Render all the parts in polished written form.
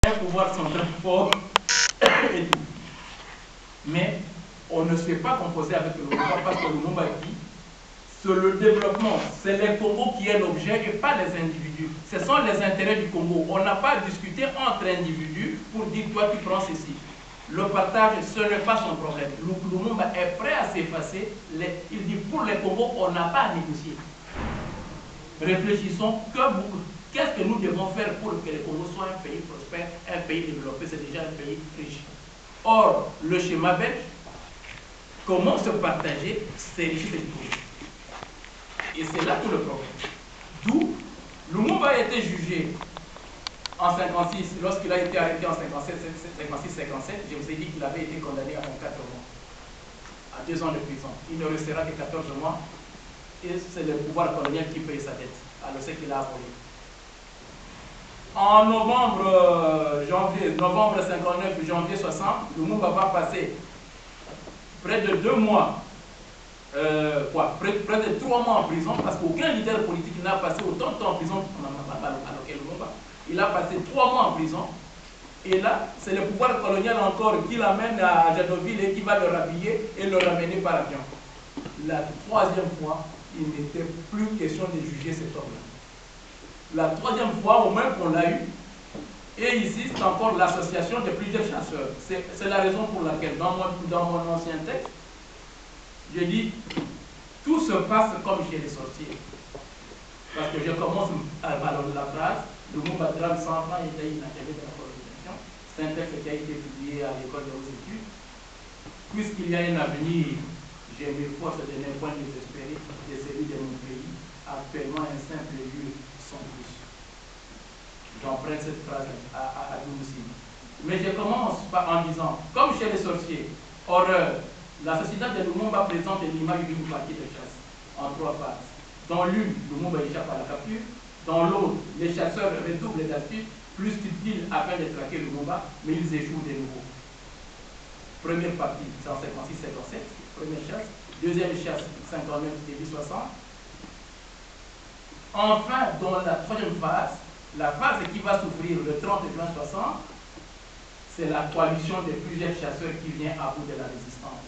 un pouvoir central fort. Mais on ne sait pas composer avec le Lumumba parce que le Lumumba dit c'est le développement, c'est le Congo qui est l'objet et pas les individus. Ce sont les intérêts du Congo. On n'a pas discuté entre individus pour dire toi tu prends ceci. Le partage, ce n'est pas son problème. Lumumba est prêt à s'effacer. Il dit pour les Congo, on n'a pas à négocier. Réfléchissons, qu'est-ce que nous devons faire pour que le Congo soit un pays prospère, un pays développé, c'est déjà un pays riche. Or, le schéma belge, comment se partager ces richesses du Congo? Et c'est là tout le problème. D'où Lumumba a été jugé en 56, lorsqu'il a été arrêté en 56-57, je vous ai dit qu'il avait été condamné à 24 mois, à 2 ans de prison. Il ne restera que 14 mois, et c'est le pouvoir colonial qui paye sa dette. Alors c'est qu'il a aboli. En novembre 59, janvier 60, Lumumba va passer près de 2 mois, près de 3 mois en prison, parce qu'aucun leader politique n'a passé autant de temps en prison que Lumumba. Il a passé 3 mois en prison. Et là, c'est le pouvoir colonial encore qui l'amène à Jadotville et qui va le rhabiller et le ramener par avion. La 3e fois, il n'était plus question de juger cet homme-là. La 3e fois, au moins qu'on l'a eu, et ici, c'est encore l'association de plusieurs chasseurs. C'est la raison pour laquelle, dans mon ancien texte, je dis, tout se passe comme chez les sorciers. Parce que je commence à valorer la phrase, le mot drame sans enfant était inachèvé de la colonisation. C'est un texte qui a été publié à l'école des hautes études. Puisqu'il y a un avenir, j'ai mes forces de ne point désespéré de celui de mon pays, actuellement un simple lieu sans plus. J'emprunte cette phrase à Doumoussine. Mais je commence en disant, comme chez les sorciers, horreur, l'assassinat de Lumumba présente l'image d'une partie de chasse en 3 phases. Dans l'une, Lumumba échappe à la capture. Dans l'autre, les chasseurs redoublent les astuces, plus subtiles afin de traquer Lumumba, mais ils échouent de nouveau. Première partie, c'est en 56-57, première chasse. Deuxième chasse, 59 début 60. Enfin, dans la 3e phase, la phase qui va s'ouvrir le 30 juin 60, c'est la coalition de plusieurs chasseurs qui vient à bout de la résistance.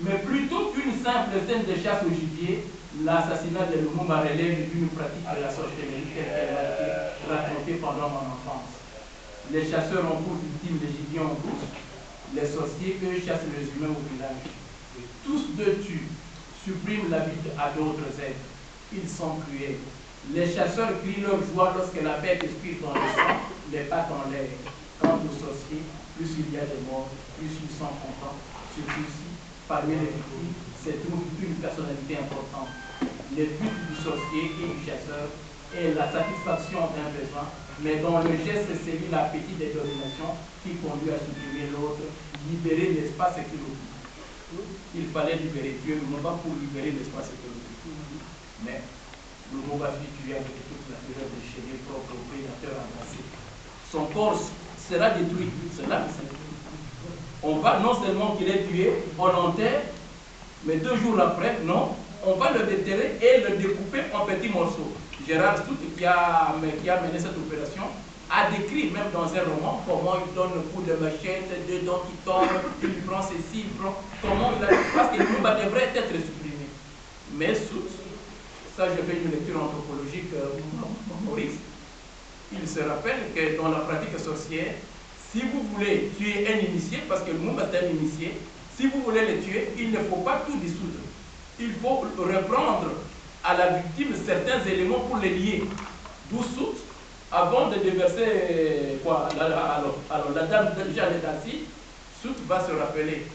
Mais plutôt qu'une simple scène de chasse au gibier, l'assassinat de Lumumba relève d'une pratique de la sorcellerie telle qu'elle a été racontée pendant mon enfance. Les chasseurs ont pour victime les gibiers en brousse, les sorciers, eux, chassent les humains au village. Et tous deux tuent, suppriment la vie à d'autres êtres. Ils sont cruels. Les chasseurs crient leur joie lorsque la bête expire dans le sang, les pattes en l'air. Quant aux sorciers, plus il y a de morts, plus ils sont contents. Surtout si, parmi les victimes, se trouve une personnalité importante. Le but du sorcier et du chasseur est la satisfaction d'un besoin, mais dans le geste se lit l'appétit de domination qui conduit à supprimer l'autre, libérer l'espace qu'il occupe. Il fallait libérer Dieu, non pas pour libérer l'espace qu'il occupe. Mais le mot va fut tué avec toute la fureur déchaînée propre au prédateur embrassé. Son corps sera détruit. Cela, on va non seulement qu'il est tué, on l'enterre, mais 2 jours après, non, on va le déterrer et le découper en petits morceaux. Gérard Stout, qui a mené cette opération, a décrit, même dans un roman, comment il donne un coup de machette, 2 dents qui tombent, il prend ceci, il prend... Comment il a... Parce que le Lumumba devrait être supprimé. Mais Stout, ça je fais une lecture anthropologique Maurice, il se rappelle que dans la pratique sorcière, si vous voulez tuer un initié, parce que le Lumumba est un initié, si vous voulez le tuer, il ne faut pas tout dissoudre. Il faut reprendre à la victime certains éléments pour les lier. D'où Sout, avant de déverser quoi, alors la dame déjà est assise, Sout va se rappeler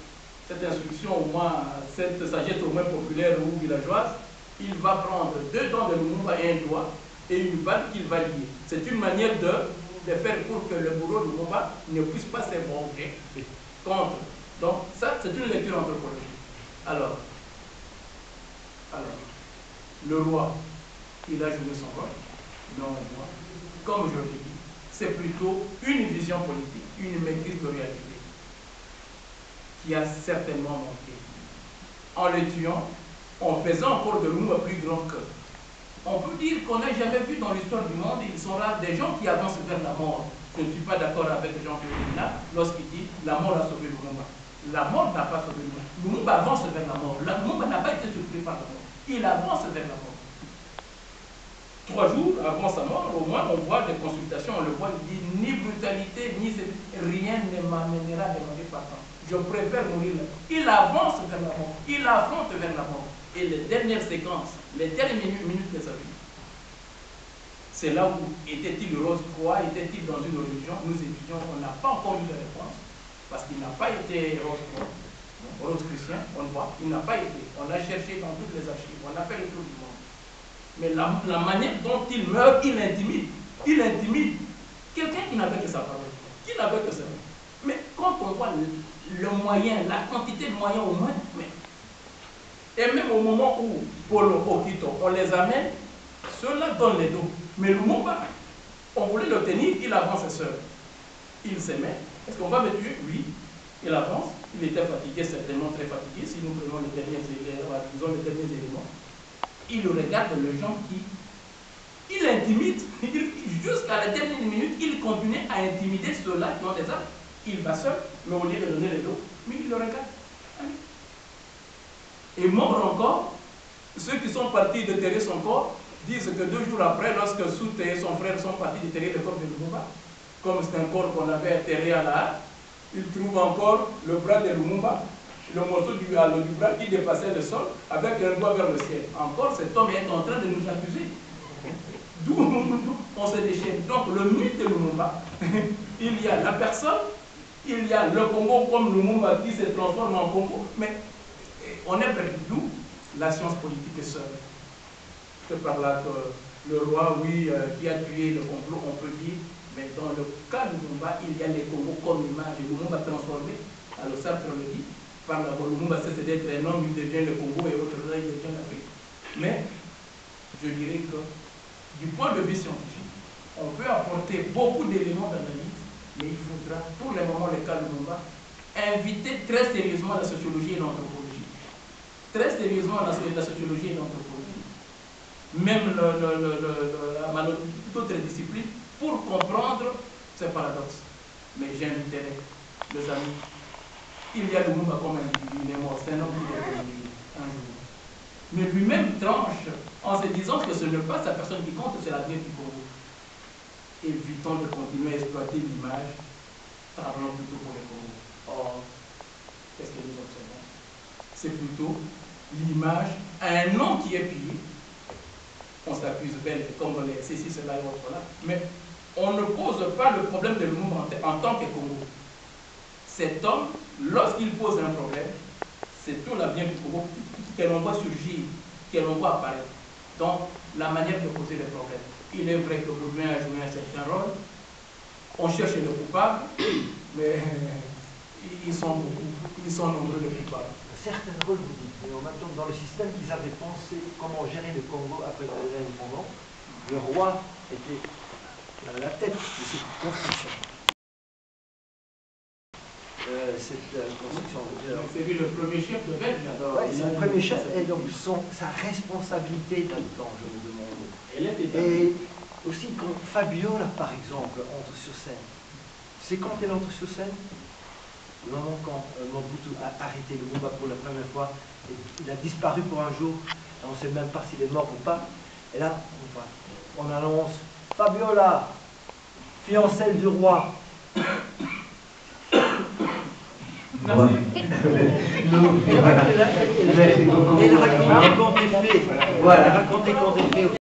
cette instruction, au moins, cette sagesse au moins populaire ou villageoise. Il va prendre 2 dents de Lumumba et un doigt et une balle qu'il va lier. C'est une manière de faire pour que le bourreau de Lumumba ne puisse pas se venger contre. Donc, ça, c'est une lecture anthropologique. Alors, le roi, il a joué son rôle, non le roi. Comme je l'ai dit, c'est plutôt une vision politique, une maîtrise de réalité qui a certainement manqué. En le tuant, en faisant encore de Lumumba plus grand que. On peut dire qu'on n'a jamais vu dans l'histoire du monde, ils sont là des gens qui avancent vers la mort. je ne suis pas d'accord avec Jean-Pierre Bemba lorsqu'il dit la mort a sauvé Lumumba. La mort n'a pas sauvé Lumumba. Lumumba avance vers la mort. Lumumba n'a pas été surpris par la mort. Il avance vers la mort. 3 jours avant sa mort, au moins, on voit des consultations, on le voit, il dit ni brutalité, ni rien ne m'amènera à demander pardon. Je préfère mourir là. Il avance vers la mort. Il affronte vers la mort. Et les dernières séquences, les dernières minutes de sa vie, c'est là où était-il rose-croix, était-il dans une religion? Nous étudions, on n'a pas encore eu de réponse, parce qu'il n'a pas été rose-croix, rose-chrétien, on le voit, il n'a pas été. On a cherché dans toutes les archives, on a fait le tour du monde. Mais la manière dont il meurt, il intimide. Il intimide quelqu'un qui n'avait que sa parole, qui n'avait que ça. Mais quand on voit le moyen, la quantité de moyens au moins, et même au moment où Polo Okito, on les amène, ceux-là donnent les dos. Mais Lumumba, on voulait le tenir, il avance seul. Il s'aimait. Est-ce qu'on va me tuer? Oui. Il avance. Il était fatigué, certainement très fatigué. Si nous prenons les derniers éléments, il regarde les gens qui... Il intimide. Jusqu'à la dernière minute, il continue à intimider ceux-là qui ont des armes. Il va seul, mais au lieu de donner les dos, mais il le regarde. Et mort encore, ceux qui sont partis déterrer son corps disent que 2 jours après, lorsque Soute et son frère sont partis déterrer le corps de Lumumba, comme c'est un corps qu'on avait enterré à la hâte, ils trouvent encore le bras de Lumumba, le morceau du bras qui dépassait le sol, avec un doigt vers le ciel. Encore, cet homme est en train de nous accuser. D'où on se déchaîne. Donc, le mythe de Lumumba, il y a la personne, il y a le Congo comme Lumumba qui se transforme en Congo, mais on est perdu d'où? La science politique est seule. Que par là, le roi, oui, qui a tué le complot, on peut dire, mais dans le cas de Lumumba, il y a les Congos comme image, et Lumumba transformé, alors Sartre le dit, par la Lumumba cesse d'être un homme, il devient le Congo et autres, il devient l'Afrique. Mais, je dirais que, du point de vue scientifique, on peut apporter beaucoup d'éléments d'analyse, mais il faudra, pour le moment, le cas de Lumumba, inviter très sérieusement la sociologie et l'anthropologie. Très sérieusement la sociologie et l'anthropologie. Même d'autres disciplines, pour comprendre ces paradoxes. Mais j'inviterai les amis. Il y a Lumumba comme individu, il est mort, c'est un homme qui est venu un jour. Mais lui-même tranche en se disant que ce n'est pas sa personne qui compte, c'est l'avenir du Congo. Évitons de continuer à exploiter l'image, travaillons plutôt pour le Congo. Or, qu'est-ce que nous observons? C'est plutôt l'image à un nom qui est pillé. On s'accuse belle comme les ceci, cela et autres là, mais on ne pose pas le problème de Lumumba en tant que Congo. Cet homme, lorsqu'il pose un problème, c'est tout l'avenir du Congo que l'on voit surgir, que l'on voit apparaître. Donc, la manière de poser les problèmes. Il est vrai que Bourgoin a joué un certain rôle. On cherche les coupables, mais ils sont beaucoup, ils sont nombreux les coupables. Certains rôles, vous dites, mais en même temps, dans le système qu'ils avaient pensé comment gérer le Congo après l'indépendance, le roi était à la tête de cette construction. Cette construction. C'est lui le premier chef de Belge. Oui, c'est le premier chef, et donc sa responsabilité là-dedans, je me demande. Et aussi, quand Fabiola, par exemple, entre sur scène, c'est quand elle entre sur scène? Le moment quand Mobutu a arrêté Lumumba pour la première fois, et il a disparu pour un jour, on ne sait même pas s'il est mort ou pas, et là, on annonce Fabiola, fiancée du roi. Elle racontait quand elle fait. Voilà, racontait quand elle fait.